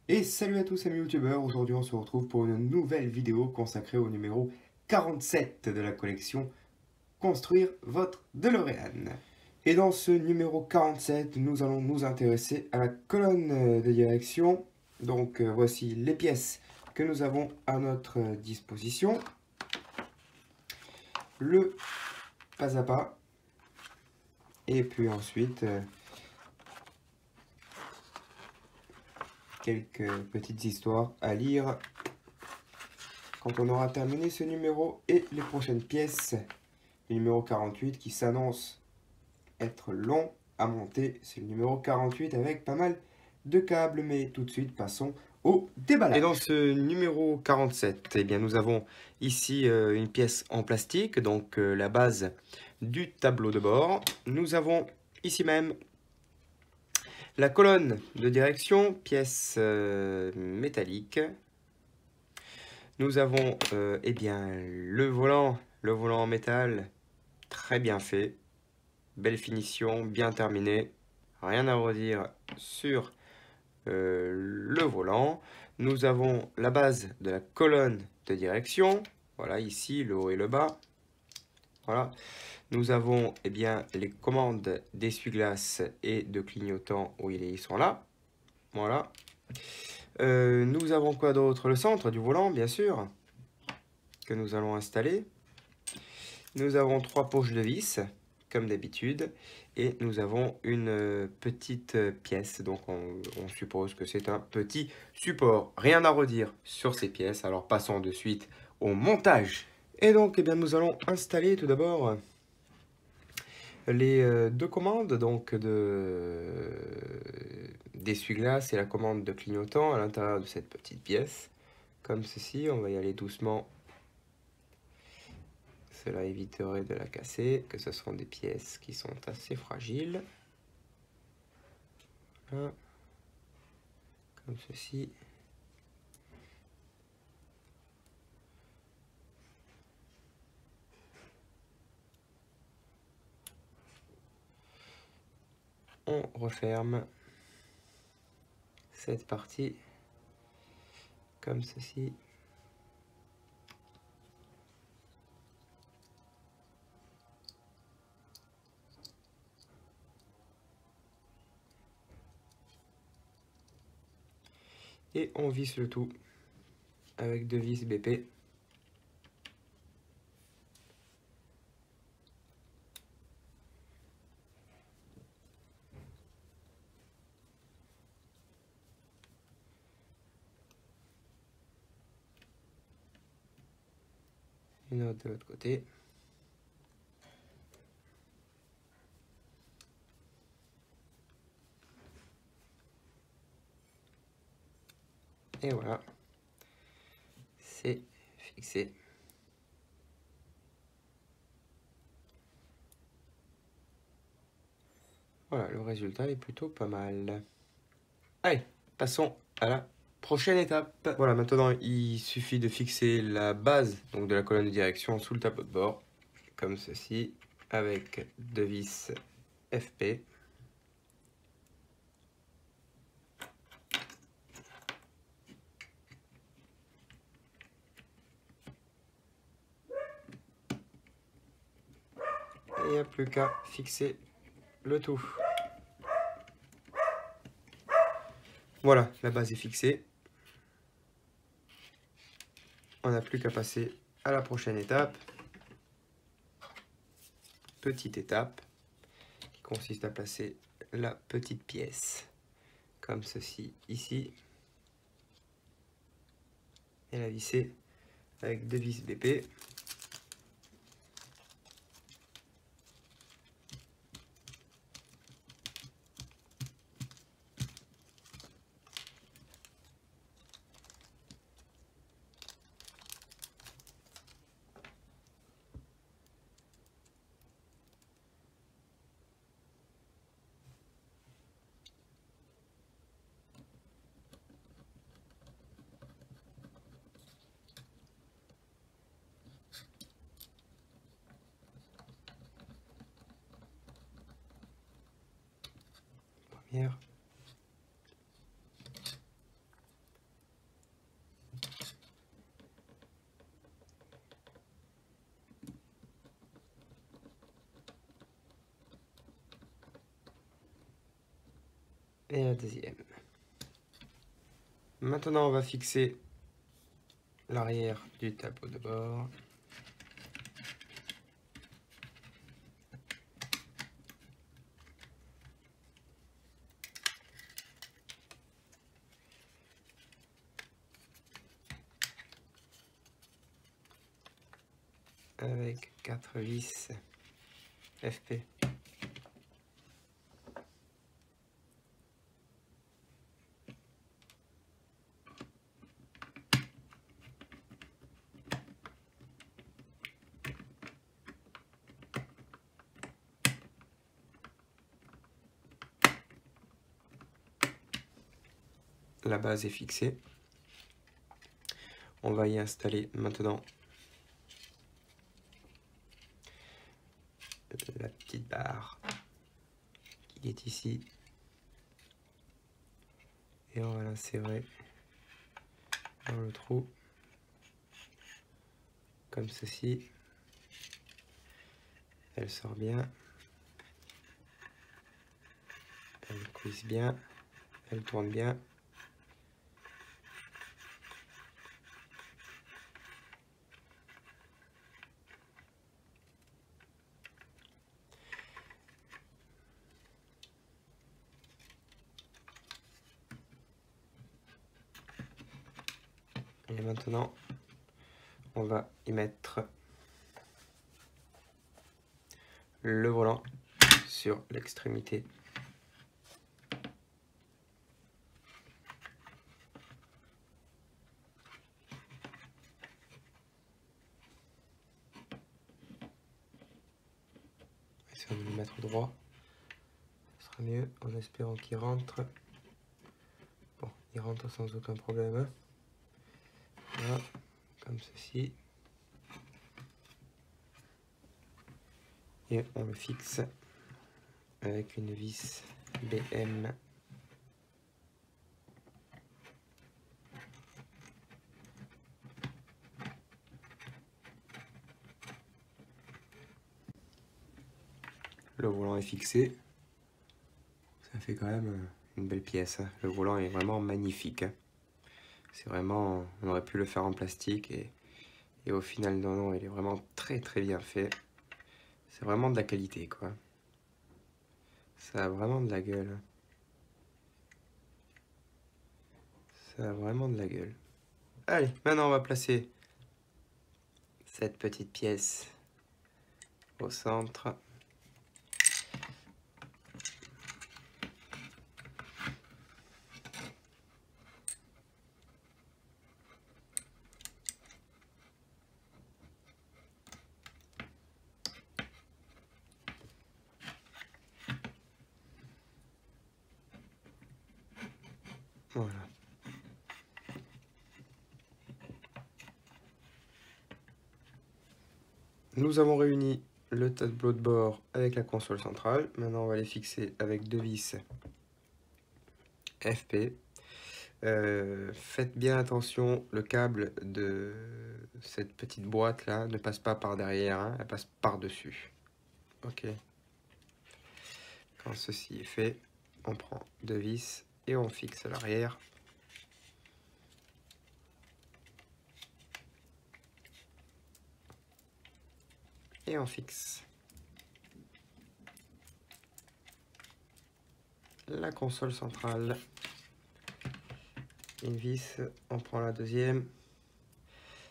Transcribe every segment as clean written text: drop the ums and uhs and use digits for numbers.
Et salut à tous amis youtubeurs, aujourd'hui on se retrouve pour une nouvelle vidéo consacrée au numéro 47 de la collection Construire votre DeLorean. Et dans ce numéro 47, nous allons nous intéresser à la colonne de direction. Donc voici les pièces que nous avons à notre disposition. Le pas à pas. Et puis ensuite, quelques petites histoires à lire quand on aura terminé ce numéro et les prochaines pièces. Le numéro 48 qui s'annonce être long à monter, c'est le numéro 48 avec pas mal de câbles, mais tout de suite passons au déballage. Et dans ce numéro 47, eh bien, nous avons ici une pièce en plastique, donc la base du tableau de bord. Nous avons ici même la colonne de direction, pièce métallique. Nous avons eh bien, le volant en métal, très bien fait. Belle finition, bien terminé. Rien à redire sur le volant. Nous avons la base de la colonne de direction. Voilà, ici, le haut et le bas. Voilà. Nous avons eh bien, les commandes d'essuie-glace et de clignotant. Oui, ils sont là. Voilà. Nous avons quoi d'autre? Le centre du volant, bien sûr, que nous allons installer. Nous avons 3 poches de vis, comme d'habitude, et nous avons une petite pièce, donc on suppose que c'est un petit support. Rien à redire sur ces pièces, alors passons de suite au montage. Et donc, eh bien, nous allons installer tout d'abord les deux commandes, donc d'essuie-glace et la commande de clignotant à l'intérieur de cette petite pièce, comme ceci. On va y aller doucement. Cela éviterait de la casser, que ce sont des pièces qui sont assez fragiles. Voilà. Comme ceci. On referme cette partie comme ceci. Et on visse le tout avec 2 vis BP. Une autre de l'autre côté. Et voilà, c'est fixé. Voilà, le résultat est plutôt pas mal. Allez, passons à la prochaine étape. Voilà, maintenant il suffit de fixer la base donc, de la colonne de direction sous le tableau de bord, comme ceci, avec 2 vis FP. Et il n'y a plus qu'à fixer le tout. Voilà, la base est fixée. On n'a plus qu'à passer à la prochaine étape. Petite étape qui consiste à placer la petite pièce comme ceci ici. Et la visser avec 2 vis BP. Première. et la deuxième. Maintenant, on va fixer l'arrière du tableau de bord. Avec 4 vis FP. La base est fixée. On va y installer maintenant la petite barre qui est ici. Et on va l'insérer dans le trou, comme ceci. Elle sort bien. Elle coince bien. Elle tourne bien. Et maintenant, on va y mettre le volant sur l'extrémité. Essayons de le mettre droit. Ce sera mieux en espérant qu'il rentre. Bon, il rentre sans aucun problème. Voilà, comme ceci. Et on le fixe avec une vis BM. Le volant est fixé. Ça fait quand même une belle pièce. Le volant est vraiment magnifique. C'est vraiment, on aurait pu le faire en plastique et au final, non, il est vraiment très bien fait. C'est vraiment de la qualité, quoi. Ça a vraiment de la gueule. Ça a vraiment de la gueule. Allez, maintenant on va placer cette petite pièce au centre. Voilà. Nous avons réuni le tableau de bord avec la console centrale. Maintenant, on va les fixer avec deux vis FP. Faites bien attention, le câble de cette petite boîte là ne passe pas par derrière, hein, elle passe par-dessus. Ok. Quand ceci est fait, on prend deux vis et on fixe l'arrière. Et on fixe la console centrale. Une vis, on prend la deuxième.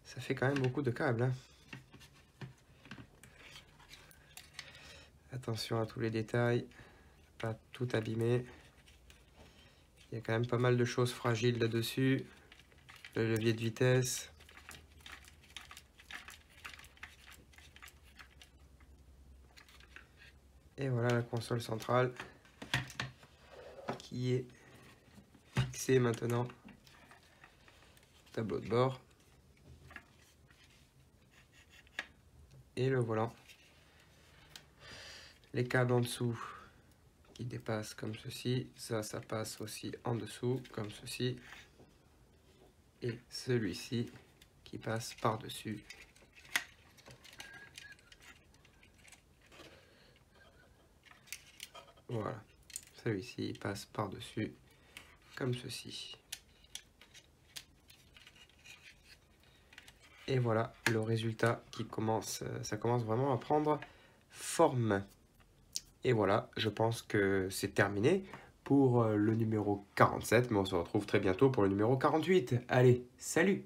Ça fait quand même beaucoup de câbles, hein. Attention à tous les détails, pas tout abîmer. Il y a quand même pas mal de choses fragiles là-dessus. Le levier de vitesse. Et voilà la console centrale qui est fixée maintenant. Tableau de bord. Et le volant. Les câbles en dessous qui dépassent comme ceci. Ça passe aussi en dessous comme ceci. Et celui-ci qui passe par-dessus. Voilà. Celui-ci passe par-dessus, comme ceci. Et voilà le résultat qui commence, ça commence vraiment à prendre forme. Et voilà, je pense que c'est terminé pour le numéro 47, mais on se retrouve très bientôt pour le numéro 48. Allez, salut!